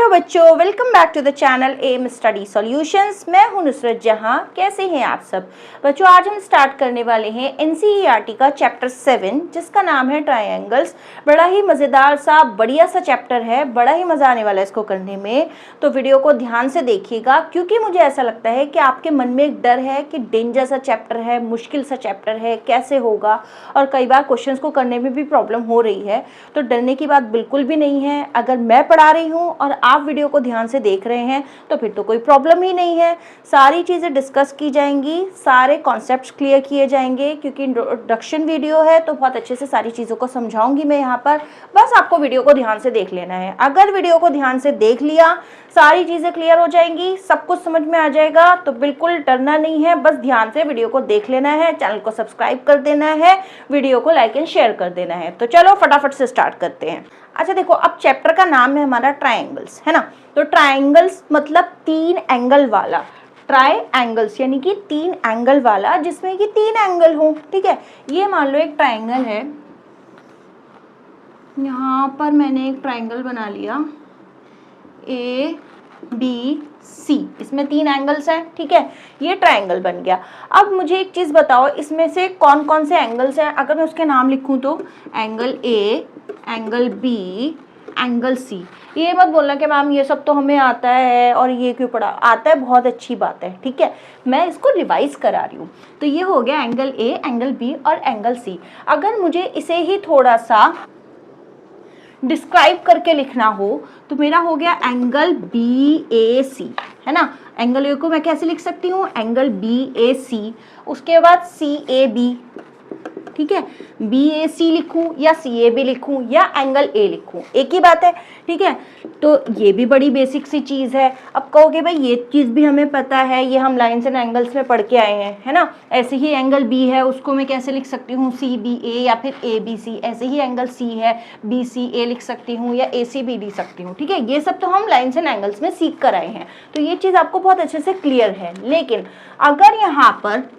Hello बच्चों, welcome back to the channel M study solutions. मैं हूं नुसरत जहां। कैसे हैं आप सब बच्चों? आज हम स्टार्ट करने वाले हैं एनसीईआरटी का चैप्टर 7 जिसका नाम है ट्रायंगल्स। बड़ा ही मज़ेदार सा बढ़िया सा चैप्टर है, बड़ा ही मज़ा आने वाला है इसको करने में। तो वीडियो को ध्यान से देखिएगा क्योंकि मुझे ऐसा लगता है कि आपके मन में एक डर है कि डेंजर सा चैप्टर है, मुश्किल सा चैप्टर है, कैसे होगा, और कई बार क्वेश्चंस को करने में भी प्रॉब्लम हो रही है। तो डरने की बात बिल्कुल भी नहीं है। अगर मैं पढ़ा रही हूँ और आप वीडियो को ध्यान से देख रहे हैं तो फिर तो कोई प्रॉब्लम ही नहीं है। सारी चीज़ें डिस्कस की जाएंगी, सारे कॉन्सेप्ट्स क्लियर किए जाएंगे क्योंकि इंट्रोडक्शन वीडियो है तो बहुत अच्छे से सारी चीज़ों को समझाऊंगी मैं यहाँ पर। बस आपको वीडियो को ध्यान से देख लेना है। अगर वीडियो को ध्यान से देख लिया, सारी चीज़ें क्लियर हो जाएंगी, सब कुछ समझ में आ जाएगा, तो बिल्कुल डरना नहीं है। बस ध्यान से वीडियो को देख लेना है, चैनल को सब्सक्राइब कर देना है, वीडियो को लाइक एंड शेयर कर देना है। तो चलो फटाफट से स्टार्ट करते हैं। अच्छा देखो, अब चैप्टर का नाम है हमारा ट्रायंगल्स, है ना। तो ट्रायंगल्स मतलब तीन एंगल वाला, ट्राई एंगल्स यानी कि तीन एंगल वाला जिसमें कि तीन एंगल हो। ठीक है, ये मान लो एक ट्रायंगल है, यहाँ पर मैंने एक ट्रायंगल बना लिया ए बी सी, इसमें तीन एंगल्स हैं। ठीक है, ये ट्रायंगल बन गया। अब मुझे एक चीज़ बताओ, इसमें से कौन कौन से एंगल्स हैं? अगर मैं उसके नाम लिखूं तो angle A, angle B, angle C. ये मत बोलना कि मैम ये सब तो हमें आता है और ये क्यों पढ़ा। आता है, बहुत अच्छी बात है। ठीक है, मैं इसको रिवाइज करा रही हूँ। तो ये हो गया एंगल ए, एंगल बी और एंगल सी। अगर मुझे इसे ही थोड़ा सा डिस्क्राइब करके लिखना हो तो मेरा हो गया एंगल बी ए सी, है ना। एंगल ए को मैं कैसे लिख सकती हूँ? एंगल बी ए सी, उसके बाद सी ए बी। ठीक है, बी ए सी लिखूं या सी ए बी लिखूं या एंगल ए लिखूं, एक ही बात है। ठीक है, तो ये भी बड़ी बेसिक सी चीज़ है। अब कहोगे भाई ये चीज़ भी हमें पता है, ये हम लाइन्स एंड एंगल्स में पढ़ के आए हैं, है ना। ऐसे ही एंगल बी है, उसको मैं कैसे लिख सकती हूँ? सी बी ए या फिर ए बी सी। ऐसे ही एंगल सी है, बी सी ए लिख सकती हूँ या ए सी बी लिख सकती हूँ। ठीक है, ये सब तो हम लाइन्स एंड एंगल्स में सीख कर आए हैं, तो ये चीज़ आपको बहुत अच्छे से क्लियर है। लेकिन अगर यहाँ पर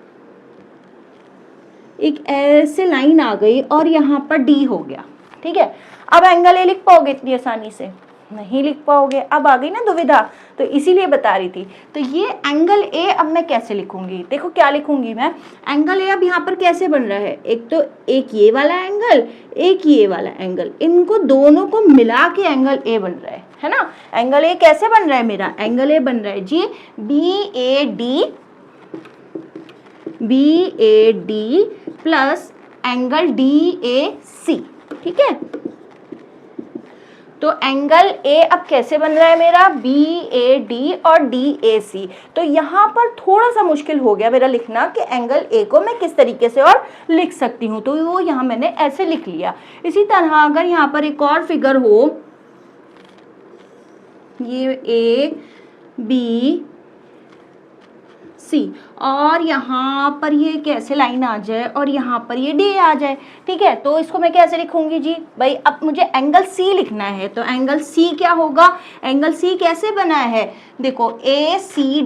एक ऐसे लाइन आ गई और यहाँ पर डी हो गया, ठीक है, अब एंगल ए लिख पाओगे इतनी आसानी से? नहीं लिख पाओगे। अब आ गई ना दुविधा, तो इसीलिए बता रही थी। तो ये एंगल ए अब मैं कैसे लिखूंगी? देखो क्या लिखूंगी मैं। एंगल ए अब यहाँ पर कैसे बन रहा है? एक तो एक ये वाला एंगल, एक ये वाला एंगल, इनको दोनों को मिला के एंगल ए बन रहा है ना। एंगल ए कैसे बन रहा है मेरा? एंगल ए बन रहा है जी B A D, B A D plus angle D A C. ठीक है, तो एंगल ए अब कैसे बन रहा है मेरा? बी ए डी और डी ए सी। तो यहाँ पर थोड़ा सा मुश्किल हो गया मेरा लिखना कि एंगल ए को मैं किस तरीके से और लिख सकती हूँ, तो वो यहाँ मैंने ऐसे लिख लिया। इसी तरह अगर यहाँ पर एक और फिगर हो, ये ए बी सी, और यहाँ पर ये कैसे लाइन आ जाए और यहाँ पर ये डी आ जाए। ठीक है, तो इसको मैं कैसे लिखूंगी जी? भाई अब मुझे एंगल सी लिखना है, तो एंगल सी क्या होगा? एंगल सी कैसे बना है? देखो A C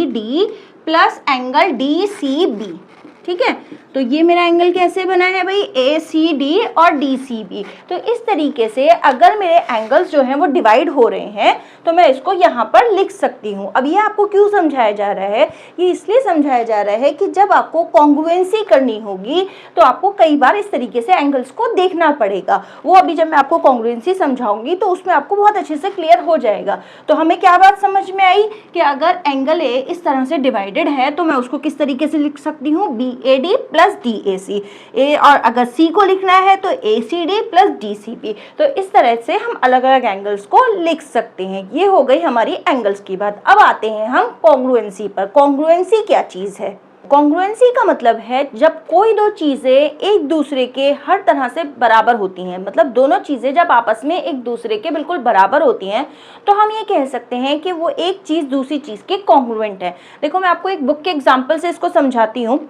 D plus angle D C B. ठीक है, तो ये मेरा एंगल कैसे बना है भाई? ए सी डी और डी सी बी। तो इस तरीके से अगर मेरे एंगल्स जो हैं वो डिवाइड हो रहे हैं तो मैं इसको यहाँ पर लिख सकती हूँ। अब ये आपको क्यों समझाया जा रहा है? ये इसलिए समझाया जा रहा है कि जब आपको कॉन्ग्रुएंसी करनी होगी तो आपको कई बार इस तरीके से एंगल्स को देखना पड़ेगा। वो अभी जब मैं आपको कॉन्ग्रुएंसी समझाऊंगी तो उसमें आपको बहुत अच्छे से क्लियर हो जाएगा। तो हमें क्या बात समझ में आई कि अगर एंगल ए इस तरह से डिवाइडेड है तो मैं उसको किस तरीके से लिख सकती हूँ? B A D plus D A C. ए और अगर सी को लिखना है तो A C D plus D C B. तो इस तरह से हम अलग अलग एंगल्स को लिख सकते हैं। ये हो गई हमारी एंगल्स की बात। अब आते हैं हम कॉन्ग्रुएंसी पर। कॉन्ग्रुएंसी क्या चीज़ है? कॉन्ग्रुएंसी का मतलब है जब कोई दो चीज़ें एक दूसरे के हर तरह से बराबर होती हैं, मतलब दोनों चीज़ें जब आपस में एक दूसरे के बिल्कुल बराबर होती हैं तो हम ये कह सकते हैं कि वो एक चीज़ दूसरी चीज़ के कॉन्ग्रुएंट है। देखो मैं आपको एक बुक के एग्जाम्पल से इसको समझाती हूँ।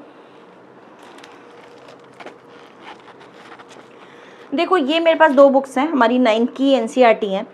देखो ये मेरे पास दो बुक्स हैं, हमारी 9th की एनसीईआरटी हैं।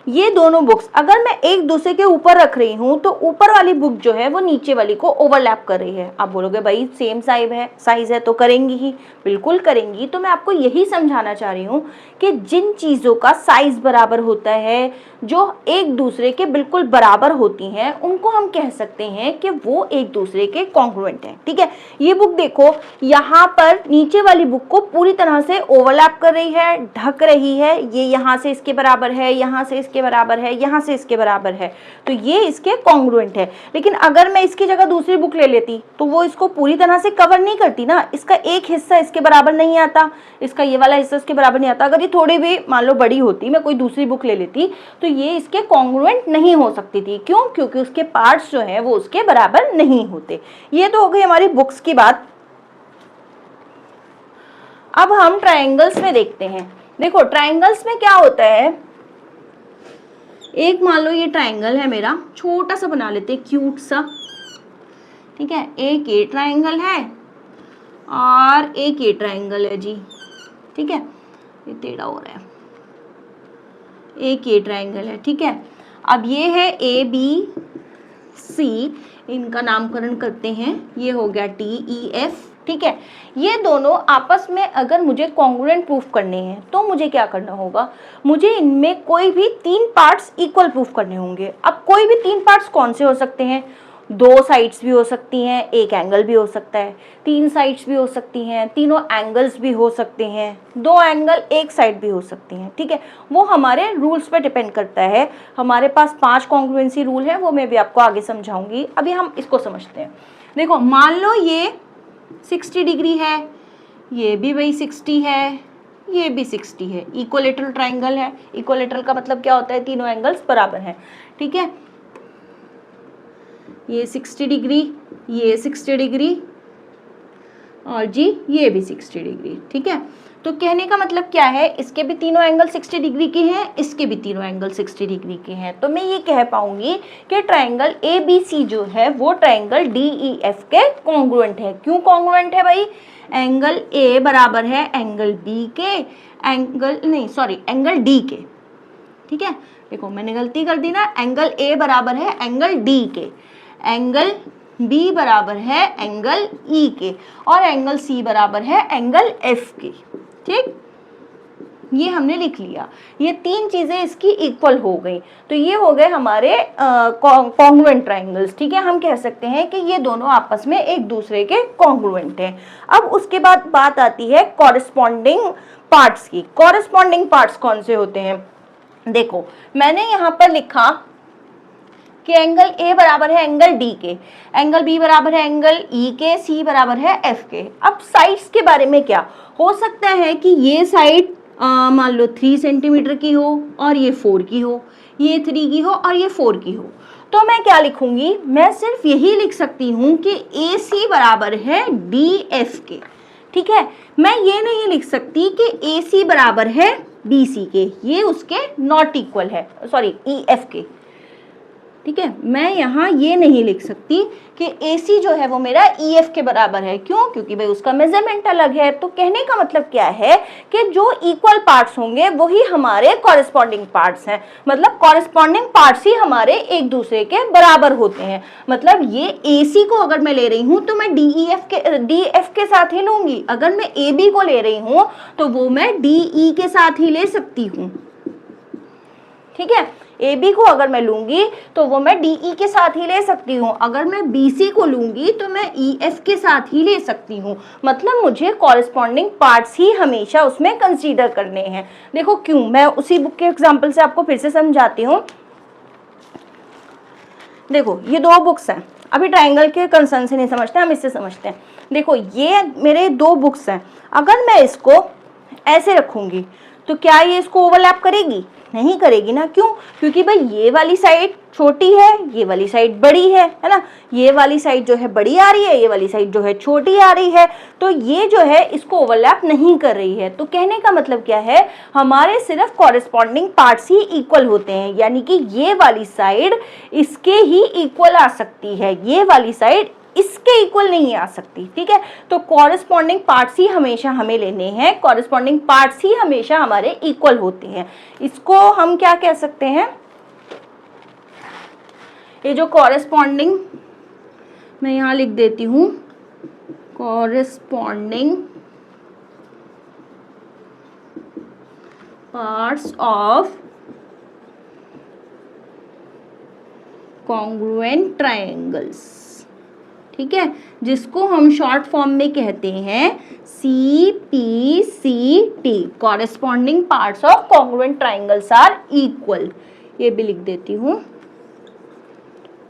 ये दोनों बुक्स अगर मैं एक दूसरे के ऊपर रख रही हूँ तो ऊपर वाली बुक जो है वो नीचे वाली को ओवरलैप कर रही है। आप बोलोगे भाई सेम साइज है तो करेंगी ही, बिल्कुल करेंगी। तो मैं आपको यही समझाना चाह रही हूँ कि जिन चीज़ों का साइज बराबर होता है, जो एक दूसरे के बिल्कुल बराबर होती हैं, उनको हम कह सकते हैं कि वो एक दूसरे के कॉन्ग्रुएंट हैं। ठीक है, ये बुक देखो यहाँ पर नीचे वाली बुक को पूरी तरह से ओवरलैप कर रही है, ढक रही है। ये यहाँ से इसके बराबर है, यहाँ से इसके बराबर है, यहाँ से इसके बराबर है, तो ये इसके कॉन्ग्रुएंट है। लेकिन अगर मैं इसकी जगह दूसरी बुक ले लेती तो वो इसको पूरी तरह से कवर नहीं करती ना, इसका एक हिस्सा इसके बराबर नहीं आता, इसका ये वाला हिस्सा इसके बराबर नहीं आता। अगर ये थोड़ी भी मान लो बड़ी होती, मैं कोई दूसरी बुक ले लेती, तो ये इसके कॉन्ग्रुएंट नहीं हो सकती थी। क्यों? क्योंकि उसके पार्ट्स जो हैं वो उसके बराबर नहीं होते। ये तो हो गई हमारी बुक्स की बात। अब हम ट्रायंगल्स में देखते हैं। देखो ट्रायंगल्स में क्या होता है, एक मान लो ये ट्रायंगल है मेरा, छोटा सा बना लेते हैं, क्यूट सा। ठीक है, एक ये ट्रायंगल है और एक ये ट्रायंगल है जी। ठीक है, ये टेढ़ा हो रहा है, एक ये ट्रायंगल है। ठीक है, अब ये है ए बी सी, इनका नामकरण करते हैं, ये हो गया टी ई एफ। ठीक है, ये दोनों आपस में अगर मुझे कॉन्ग्रुएंट प्रूफ करने हैं तो मुझे क्या करना होगा, मुझे इनमें कोई भी 3 पार्ट्स इक्वल प्रूफ करने होंगे। अब कोई भी 3 पार्ट्स कौन से हो सकते हैं, 2 साइड्स भी हो सकती हैं, एक एंगल भी हो सकता है, 3 साइड्स भी हो सकती हैं, तीनों एंगल्स भी हो सकते हैं, 2 एंगल एक साइड भी हो सकती हैं। ठीक है, वो हमारे रूल्स पे डिपेंड करता है। हमारे पास 5 कॉन्ग्रुएंसी रूल है, वो मैं भी आपको आगे समझाऊंगी। अभी हम इसको समझते हैं। देखो मान लो ये 60 डिग्री है, ये भी वही 60 है, ये भी 60 है, इक्विलैटरल ट्रायंगल है। इक्विलैटरल का मतलब क्या होता है, तीनों एंगल्स बराबर हैं। ठीक है, ये 60 डिग्री, ये 60 डिग्री और जी ये भी 60 डिग्री। ठीक है, तो कहने का मतलब क्या है, इसके भी तीनों एंगल 60 डिग्री के हैं, इसके भी तीनों एंगल 60 डिग्री के हैं। तो मैं ये कह पाऊंगी कि ट्रायंगल ए बी सी जो है वो ट्रायंगल डी ई एफ के कॉन्ग्रुएंट है। क्यों कॉन्ग्रुएंट है भाई, एंगल ए बराबर है एंगल बी के, एंगल डी के। ठीक है, देखो मैंने गलती कर दी ना, एंगल ए बराबर है एंगल डी के, एंगल बी बराबर है एंगल ई के, और एंगल सी बराबर है एंगल एफ के। ठीक, ये हमने लिख लिया। ये 3 चीजें इसकी इक्वल हो गई, तो ये हो गए हमारे कॉन्ग्रुएंट ट्रायंगल्स। ठीक है, हम कह सकते हैं कि ये दोनों आपस में एक दूसरे के कॉन्ग्रुएंट हैं। अब उसके बाद बात आती है कॉरेस्पॉन्डिंग पार्ट्स की। कॉरेस्पॉन्डिंग पार्ट्स कौन से होते हैं, देखो मैंने यहाँ पर लिखा कि एंगल ए बराबर है एंगल डी के, एंगल बी बराबर है एंगल ई के, सी बराबर है एफ के। अब साइड्स के बारे में क्या हो सकता है कि ये साइड मान लो 3 सेंटीमीटर की हो और ये 4 की हो, ये 3 की हो और ये 4 की हो, तो मैं क्या लिखूंगी, मैं सिर्फ यही लिख सकती हूँ कि ए सी बराबर है डी एफ के। ठीक है, मैं ये नहीं लिख सकती कि ए सी बराबर है बी सी के, ये उसके नॉट इक्वल है, सॉरी ई एफ के। ठीक है, मैं यहाँ ये नहीं लिख सकती कि AC जो है वो मेरा EF के बराबर है। क्यों? क्योंकि भाई उसका मेजरमेंट अलग है। तो कहने का मतलब क्या है कि जो इक्वल पार्ट्स होंगे वही हमारे कॉरेस्पॉन्डिंग पार्ट्स हैं, मतलब कॉरेस्पॉन्डिंग पार्ट्स ही हमारे एक दूसरे के बराबर होते हैं। मतलब ये AC को अगर मैं ले रही हूँ तो मैं DF के साथ ही लूंगी, अगर मैं AB को ले रही हूँ तो वो मैं DE के साथ ही ले सकती हूँ। ठीक है, AB को अगर मैं लूंगी तो वो मैं DE के साथ ही ले सकती हूँ, अगर मैं BC को लूंगी तो मैं EF के साथ ही ले सकती हूँ। मतलब मुझे कॉरेस्पॉन्डिंग पार्ट्स ही हमेशा उसमें कंसीडर करने हैं। देखो क्यों, मैं उसी बुक के एग्जांपल से आपको फिर से समझाती हूँ। देखो ये 2 बुक्स हैं, अभी ट्रायंगल के कंसर्न से नहीं समझते, हम इससे समझते हैं। देखो ये मेरे 2 बुक्स हैं, अगर मैं इसको ऐसे रखूंगी तो क्या ये इसको ओवरलैप करेगी? नहीं करेगी ना। क्यों? क्योंकि भाई ये वाली साइड छोटी है, ये वाली साइड बड़ी है ना, ये वाली साइड जो है बड़ी आ रही है, ये वाली साइड जो है छोटी आ रही है, तो ये जो है इसको ओवरलैप नहीं कर रही है। तो कहने का मतलब क्या है, हमारे सिर्फ कॉरेस्पॉन्डिंग पार्ट्स ही इक्वल होते हैं, यानी कि ये वाली साइड इसके ही इक्वल आ सकती है, ये वाली साइड इसके इक्वल नहीं आ सकती, ठीक है। तो कॉरेस्पॉन्डिंग पार्ट्स ही हमेशा हमें लेने हैं, कॉरेस्पॉन्डिंग पार्ट्स ही हमेशा हमारे इक्वल होते हैं। इसको हम क्या कह सकते हैं, ये जो कॉरेस्पॉन्डिंग, मैं यहां लिख देती हूं, corresponding parts of congruent triangles, ठीक है, जिसको हम शॉर्ट फॉर्म में कहते हैं CPCT, corresponding parts of congruent triangles are equal. ये भी लिख देती हूं,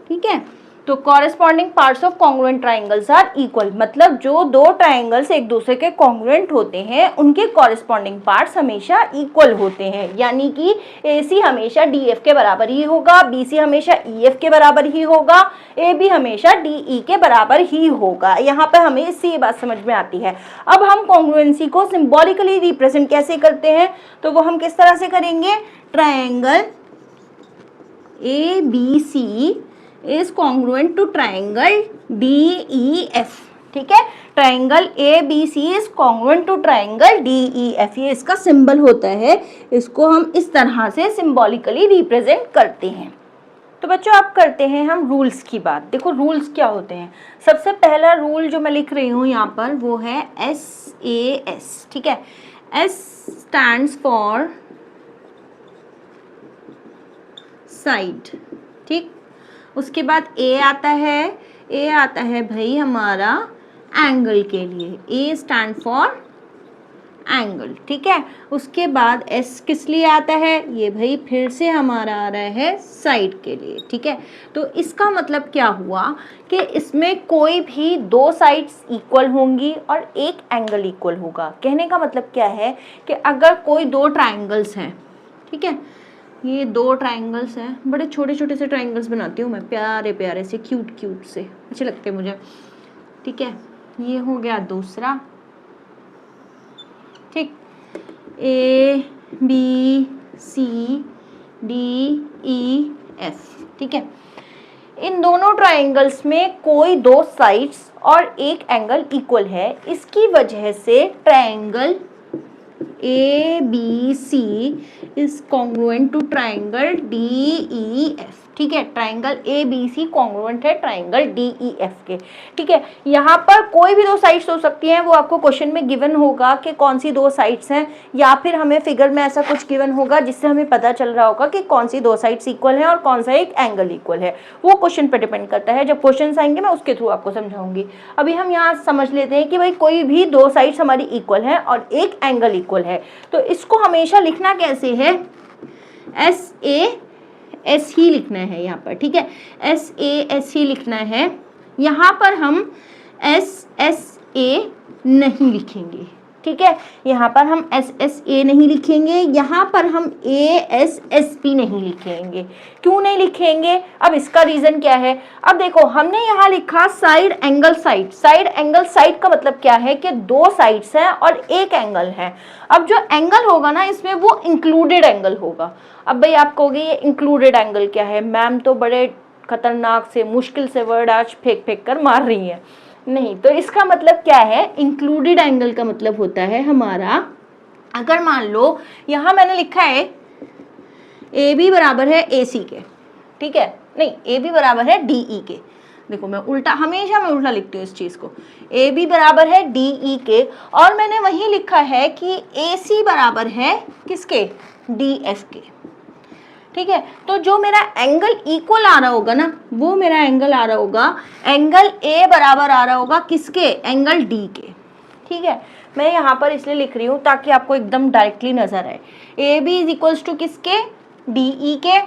ठीक है। तो corresponding parts of congruent triangles are equal, मतलब जो दो ट्रायंगल्स एक दूसरे के कॉन्ग्रुएंट होते हैं उनके कॉरेस्पॉन्डिंग पार्ट्स हमेशा इक्वल होते हैं, यानी कि AC हमेशा DF के बराबर ही होगा, BC हमेशा EF के बराबर ही होगा, AB हमेशा DE के बराबर ही होगा। यहाँ पर हमें इससे ये बात समझ में आती है। अब हम कॉन्ग्रुएंसी को सिंबॉलिकली रिप्रेजेंट कैसे करते हैं, तो वो हम किस तरह से करेंगे, triangle ABC is congruent to triangle DEF, ठीक है। Triangle ABC is congruent to triangle DEF, ये इसका सिंबल होता है, इसको हम इस तरह से सिंबॉलिकली रिप्रेजेंट करते हैं। तो बच्चों अब करते हैं हम रूल्स की बात। देखो रूल्स क्या होते हैं। सबसे पहला रूल जो मैं लिख रही हूँ यहाँ पर वो है SAS, ठीक है। S stands for साइड, ठीक। उसके बाद A आता है, A आता है भाई हमारा एंगल के लिए, A स्टैंड फॉर एंगल, ठीक है। उसके बाद S किस लिए आता है, ये भाई फिर से हमारा आ रहा है साइड के लिए, ठीक है। तो इसका मतलब क्या हुआ कि इसमें कोई भी दो साइड्स इक्वल होंगी और एक एंगल इक्वल होगा। कहने का मतलब क्या है कि अगर कोई दो ट्राइंगल्स हैं, ठीक है, ये दो ट्राइंगल्स हैं, बड़े छोटे छोटे से ट्राइंगल्स बनाती हूँ मैं, प्यारे प्यारे से, क्यूट क्यूट से, अच्छे लगते हैं मुझे, ठीक है। ये हो गया दूसरा, ठीक, ABCDEF, ठीक है। इन दोनों ट्राइंगल्स में कोई दो साइड्स और एक एंगल इक्वल है, इसकी वजह से triangle ABC is congruent to triangle DEF, ठीक है। ट्राइंगल ABC कॉन्ग्रुएंट है ट्राइंगल DEF के, ठीक है। यहाँ पर कोई भी दो साइड्स हो सकती हैं, वो आपको क्वेश्चन में गिवन होगा कि कौन सी दो साइड्स हैं, या फिर हमें फिगर में ऐसा कुछ गिवन होगा जिससे हमें पता चल रहा होगा कि कौन सी दो साइड्स इक्वल है और कौन सा एक एंगल इक्वल है। वो क्वेश्चन पर डिपेंड करता है, जब क्वेश्चन आएंगे मैं उसके थ्रू आपको समझाऊंगी। अभी हम यहाँ समझ लेते हैं कि भाई कोई भी दो साइड्स हमारी इक्वल है और एक एंगल इक्वल है, तो इसको हमेशा लिखना कैसे है, SAS ही लिखना है यहाँ पर, ठीक है। SAS ही लिखना है, यहाँ पर हम SSA नहीं लिखेंगे, ठीक है। यहाँ पर हम SSA नहीं लिखेंगे, यहाँ पर हम ASSP नहीं लिखेंगे। क्यों नहीं लिखेंगे, अब इसका रीजन क्या है। अब देखो हमने यहाँ लिखा side angle side, side angle side का मतलब क्या है कि दो साइड्स हैं और एक एंगल है। अब जो एंगल होगा ना इसमें वो इंक्लूडेड एंगल होगा। अब भाई आप कहोगे ये इंक्लूडेड एंगल क्या है, मैम तो बड़े खतरनाक से मुश्किल से वर्ड आज फेंक फेंक कर मार रही है। नहीं, तो इसका मतलब क्या है, इंक्लूडेड एंगल का मतलब होता है हमारा, अगर मान लो यहाँ मैंने लिखा है AB बराबर है AC के, ठीक है, नहीं AB बराबर है DE के। देखो मैं उल्टा, हमेशा मैं उल्टा लिखती हूँ इस चीज़ को, AB बराबर है DE के, और मैंने वहीं लिखा है कि AC बराबर है किसके, DF के, ठीक है। तो जो मेरा एंगल इक्वल आ रहा होगा ना, वो मेरा एंगल आ रहा होगा, एंगल A बराबर आ रहा होगा किसके, एंगल D के, ठीक है। मैं यहाँ पर इसलिए लिख रही हूँ ताकि आपको एकदम डायरेक्टली नजर आए। AB इज इक्वल्स टू किसके, DE के,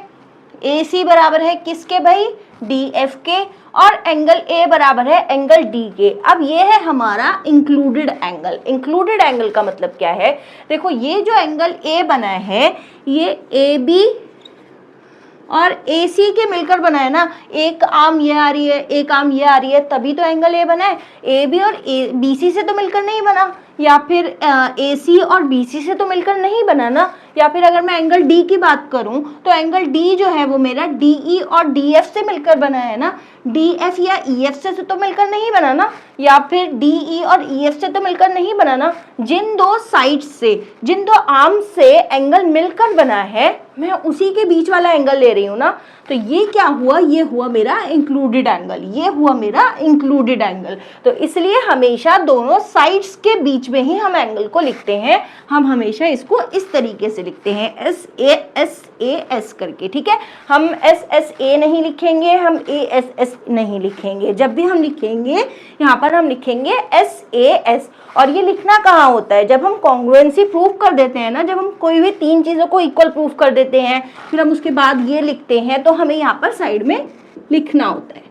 AC बराबर है किसके भाई, DF के, और एंगल A बराबर है एंगल D के। अब ये है हमारा इंक्लूडेड एंगल। इंक्लूडेड एंगल का मतलब क्या है, देखो ये जो एंगल A बना है ये AB और AC के मिलकर बना है ना, एक आर्म ये आ रही है, एक आर्म ये आ रही है, तभी तो एंगल A बना है। AB और BC से तो मिलकर नहीं बना, या फिर AC और BC से तो मिलकर नहीं बना ना, या फिर अगर मैं एंगल D की बात करूं तो एंगल D जो है वो मेरा DE और DF से मिलकर बना है ना, DF या EF से तो मिलकर नहीं बना ना, या फिर DE और EF से तो मिलकर नहीं बना ना। जिन दो साइड्स से, जिन दो आर्म्स से एंगल मिलकर बना है, मैं उसी के बीच वाला एंगल ले रही हूँ ना। तो ये क्या हुआ, ये हुआ मेरा इंक्लूडेड एंगल, ये हुआ मेरा इंक्लूडेड एंगल। तो इसलिए हमेशा दोनों साइड्स के बीच में ही हम एंगल को लिखते हैं। हम हमेशा इसको इस तरीके से लिखते हैं, SAS करके, ठीक है। हम SSA नहीं लिखेंगे, हम ASS नहीं लिखेंगे। जब भी हम लिखेंगे यहाँ पर हम लिखेंगे SAS। और ये लिखना कहाँ होता है, जब हम कॉन्ग्रुएंसी प्रूव कर देते हैं ना, जब हम कोई भी तीन चीज़ों को इक्वल प्रूव कर देते हैं, फिर हम उसके बाद ये लिखते हैं, तो हमें यहाँ पर साइड में लिखना होता है,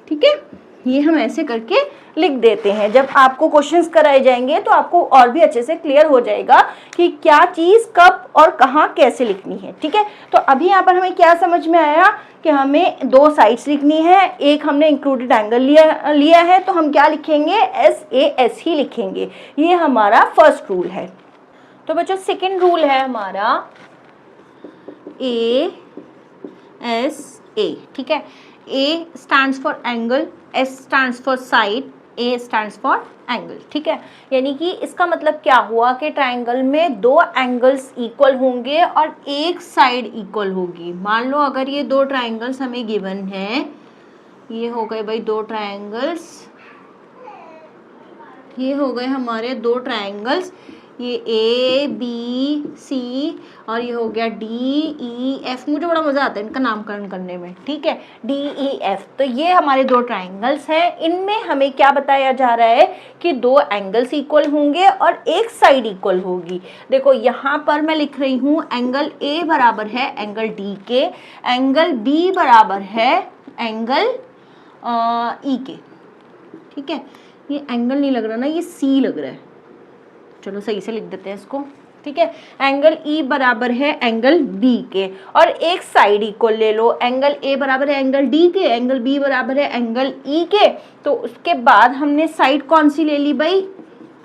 ठीक है। ये हम ऐसे करके लिख देते हैं। जब आपको क्वेश्चंस कराए जाएंगे तो आपको और भी अच्छे से क्लियर हो जाएगा कि क्या चीज़ कब और कहाँ कैसे लिखनी है, ठीक है। तो अभी यहाँ पर हमें क्या समझ में आया कि हमें दो साइड्स लिखनी है, एक हमने इंक्लूडेड एंगल लिया है, तो हम क्या लिखेंगे, SAS ही लिखेंगे। ये हमारा फर्स्ट रूल है। तो बच्चों सेकेंड रूल है हमारा ASA, ठीक है। A stands for angle, S stands for side, A stands for angle, ठीक है। यानी कि इसका मतलब क्या हुआ कि ट्राइंगल में दो एंगल्स इक्वल होंगे और एक साइड इक्वल होगी। मान लो अगर ये दो ट्राइंगल्स हमें गिवन है, ये हो गए भाई दो ट्राइंगल्स, ये हो गए हमारे दो ट्राइंगल्स, ये ABC और ये हो गया DEF। मुझे बड़ा मज़ा आता है इनका नामकरण करने में, ठीक है, DEF। तो ये हमारे दो ट्राइंगल्स हैं। इनमें हमें क्या बताया जा रहा है कि दो एंगल्स इक्वल होंगे और एक साइड इक्वल होगी। देखो यहाँ पर मैं लिख रही हूँ एंगल A बराबर है एंगल D के, एंगल B बराबर है एंगल E के, ठीक है। ये एंगल नहीं लग रहा ना, ये C लग रहा है, चलो सही से लिख देते हैं इसको, ठीक है। एंगल E बराबर है एंगल B के और एक साइड इक्वल ले लो, एंगल A बराबर है एंगल D के, एंगल B बराबर है एंगल E के। तो उसके बाद हमने साइड कौन सी ले ली भाई,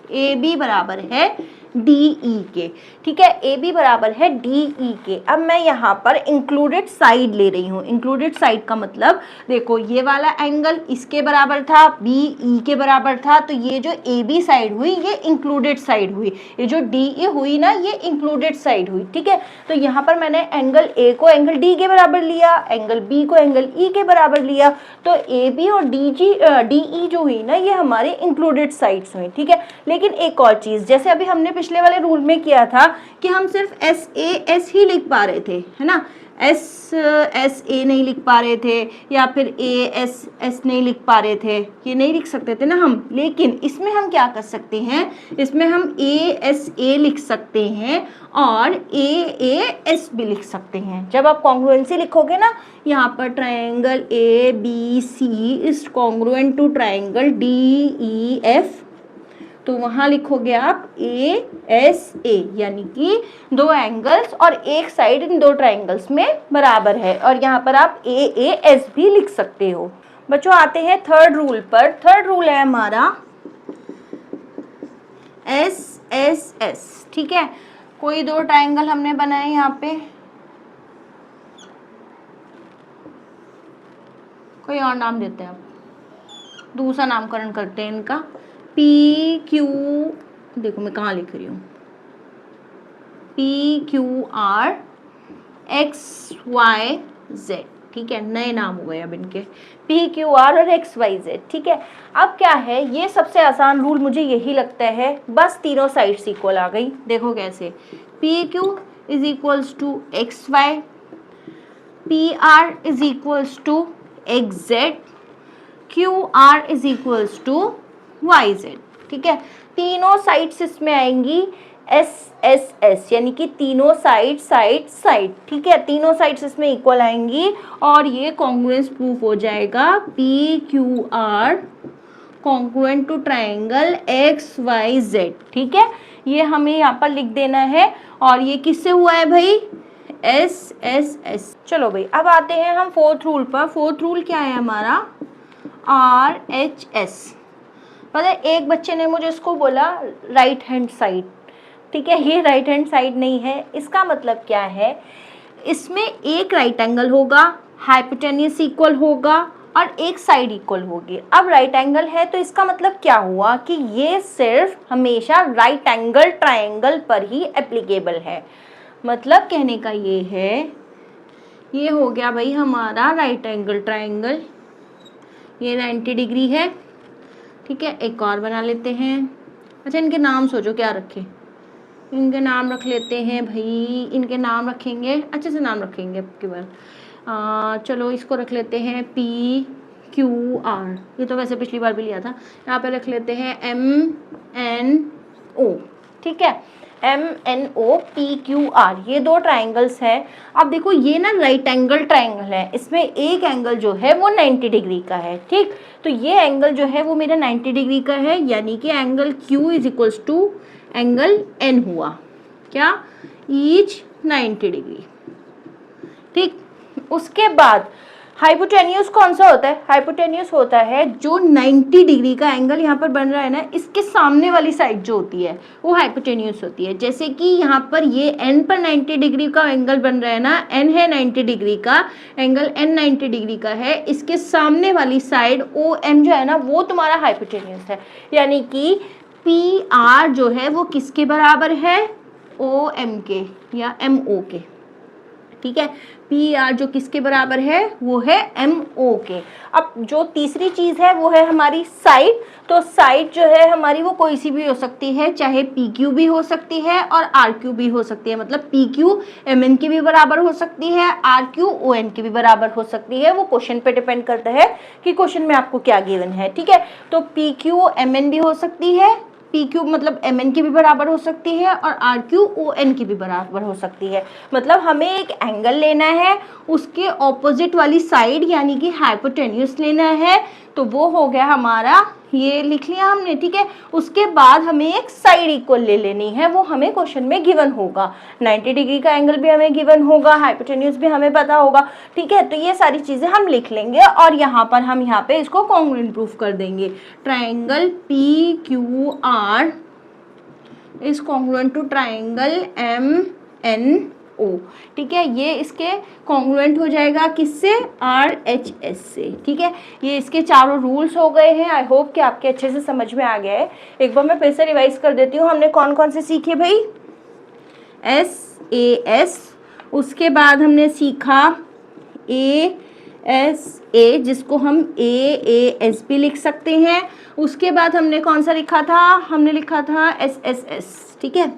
AB बराबर है DE के, ठीक है। AB बराबर है DE के। अब मैं यहाँ पर इंक्लूडेड साइड ले रही हूँ। इंक्लूडेड साइड का मतलब देखो ये वाला एंगल इसके बराबर था, BE के बराबर था, तो ये जो AB साइड हुई ये इंक्लूडेड साइड हुई, ये जो DE हुई ना ये इंक्लूडेड साइड हुई, ठीक है। तो यहाँ पर मैंने एंगल A को एंगल D के बराबर लिया, एंगल B को एंगल E के बराबर लिया, तो AB और DE जो हुई ना ये हमारे इंक्लूडेड साइड्स हुई, ठीक है। लेकिन एक और चीज़, जैसे अभी हमने पिछले वाले रूल में किया था कि हम सिर्फ SAS ही लिख पा रहे थे, है ना, SA नहीं लिख पा रहे थे या फिर ASS नहीं लिख पा रहे थे, ये नहीं लिख सकते थे ना हम। लेकिन इसमें हम क्या कर सकते हैं, इसमें हम ASA लिख सकते हैं और AAS भी लिख सकते हैं। जब आप कॉन्ग्रुएंसी लिखोगे ना, यहाँ पर triangle ABC is congruent to triangle DEF, तो वहाँ लिखोगे आप ASA, यानी कि दो एंगल्स और एक साइड इन दो ट्राइंगल्स में बराबर है, और यहाँ पर आप AAS भी लिख सकते हो। बच्चों आते हैं थर्ड रूल पर। थर्ड रूल है हमारा SSS, ठीक है। कोई दो ट्राइंगल हमने बनाए यहाँ पे, कोई और नाम देते हैं, आप दूसरा नामकरण करते हैं इनका, PQ, देखो मैं कहाँ लिख रही हूँ, PQR XYZ, ठीक है, नए नाम हो गए अब इनके, PQR और XYZ, ठीक है। अब क्या है, ये सबसे आसान रूल मुझे यही लगता है, बस तीनों साइड्स इक्वल आ गई। देखो कैसे, PQ is equals to XY, PR is equals to XZ, QR is equals to YZ, ठीक है। तीनों साइड्स इसमें आएंगी SSS, यानी कि तीनों साइड, ठीक है, तीनों साइड्स इसमें इक्वल आएंगी और ये कॉन्ग्रुएंस प्रूफ हो जाएगा PQR congruent to triangle XYZ, ठीक है। ये हमें यहाँ पर लिख देना है और ये किससे हुआ है भाई, SSS। चलो भाई अब आते हैं हम फोर्थ रूल पर। फोर्थ रूल क्या है हमारा, RHS, मतलब एक बच्चे ने मुझे इसको बोला राइट हैंड साइड, ठीक है, ये राइट हैंड साइड नहीं है। इसका मतलब क्या है, इसमें एक राइट एंगल होगा, हाइपोटेन्यूस इक्वल होगा और एक साइड इक्वल होगी। अब राइट एंगल है तो इसका मतलब क्या हुआ कि ये सिर्फ हमेशा राइट एंगल ट्रायंगल पर ही एप्लीकेबल है। मतलब कहने का ये है, ये हो गया भाई हमारा राइट एंगल ट्रायंगल, ये 90 डिग्री है, ठीक है। एक और बना लेते हैं। अच्छा इनके नाम सोचो क्या रखें, इनके नाम रख लेते हैं भाई, इनके नाम रखेंगे, अच्छे से नाम रखेंगे अब की बार। चलो इसको रख लेते हैं PQR, ये तो वैसे पिछली बार भी लिया था। यहाँ पे रख लेते हैं MNO, ठीक है, MNO PQR, ये दो ट्राइंगल्स हैं। अब देखो ये ना राइट एंगल ट्राइंगल है, इसमें एक एंगल जो है वो 90 डिग्री का है, ठीक। तो ये एंगल जो है वो मेरा 90 डिग्री का है, यानी कि angle Q is equals to angle N हुआ, क्या, ईच 90 डिग्री, ठीक। उसके बाद हाइपोटेन्यूस कौन सा होता है, हाइपोटेन्यूस होता है जो 90 डिग्री का एंगल यहाँ पर बन रहा है ना, इसके सामने वाली साइड जो होती है वो हाइपोटेन्यूस होती है। जैसे कि यहाँ पर ये N पर 90 डिग्री का एंगल बन रहा है ना, N है 90 डिग्री का एंगल, N 90 डिग्री का है, इसके सामने वाली साइड OM जो है ना वो तुम्हारा हाइपोटेन्यूस है। यानी कि PR जो है वो किसके बराबर है, OM के या MO के, ठीक है। PR जो किसके बराबर है, वो है MO के। अब जो तीसरी चीज है वो है हमारी साइड। तो साइड जो है हमारी वो कोई सी भी हो सकती है, चाहे PQ भी हो सकती है और RQ भी हो सकती है। मतलब PQ MN के भी बराबर हो सकती है, RQ ON के भी बराबर हो सकती है। वो क्वेश्चन पे डिपेंड करता है कि क्वेश्चन में आपको क्या गिवन है, ठीक है। तो PQ MN भी हो सकती है, PQ मतलब MN की भी बराबर हो सकती है और RQ ON की भी बराबर हो सकती है। मतलब हमें एक एंगल लेना है, उसके ऑपोजिट वाली साइड यानी कि हाइपोटेन्यूस लेना है, तो वो हो गया हमारा, ये लिख लिया हमने, ठीक है। उसके बाद हमें एक साइड इक्वल ले लेनी है, वो हमें क्वेश्चन में गिवन होगा। 90 डिग्री का एंगल भी हमें गिवन होगा, हाइपोटेन्यूस भी हमें पता होगा, ठीक है। तो ये सारी चीज़ें हम लिख लेंगे और यहाँ पर हम यहाँ पे इसको कॉन्ग्रुएंट प्रूफ कर देंगे। Triangle PQR is congruent to triangle MNO, ठीक है। ये इसके कॉन्ग्रुएंट हो जाएगा किससे, RHS से, ठीक है। ये इसके चारों रूल्स हो गए हैं। आई होप कि आपके अच्छे से समझ में आ गया है। एक बार मैं फिर से रिवाइज कर देती हूँ। हमने कौन कौन से सीखे भाई, SAS, उसके बाद हमने सीखा ASA जिसको हम AAS भी लिख सकते हैं। उसके बाद हमने कौन सा लिखा था, हमने लिखा था SSS, ठीक है।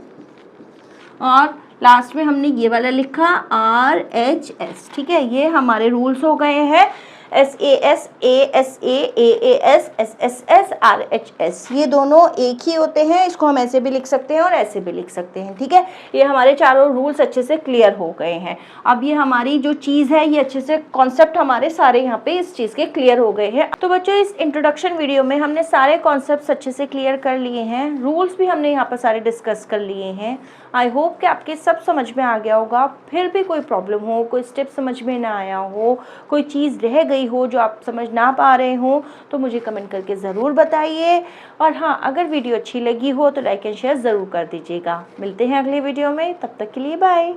और लास्ट में हमने ये वाला लिखा RHS, ठीक है। ये हमारे रूल्स हो गए हैं, SAS, ASA, AAS, SSS, RHS, ये दोनों एक ही होते हैं। इसको हम ऐसे भी लिख सकते हैं और ऐसे भी लिख सकते हैं, ठीक है। ये हमारे चारों रूल्स अच्छे से क्लियर हो गए हैं। अब ये हमारी जो चीज़ है, ये अच्छे से कॉन्सेप्ट हमारे सारे यहाँ पे इस चीज़ के क्लियर हो गए हैं। तो बच्चों इस इंट्रोडक्शन वीडियो में हमने सारे कॉन्सेप्ट अच्छे से क्लियर कर लिए हैं, रूल्स भी हमने यहाँ पर सारे डिस्कस कर लिए हैं। आई होप कि आपके सब समझ में आ गया होगा। फिर भी कोई प्रॉब्लम हो, कोई स्टेप समझ में ना आया हो, कोई चीज़ रह गई हो जो आप समझ ना पा रहे हो, तो मुझे कमेंट करके ज़रूर बताइए। और हाँ, अगर वीडियो अच्छी लगी हो तो लाइक एंड शेयर ज़रूर कर दीजिएगा। मिलते हैं अगले वीडियो में, तब तक के लिए बाय।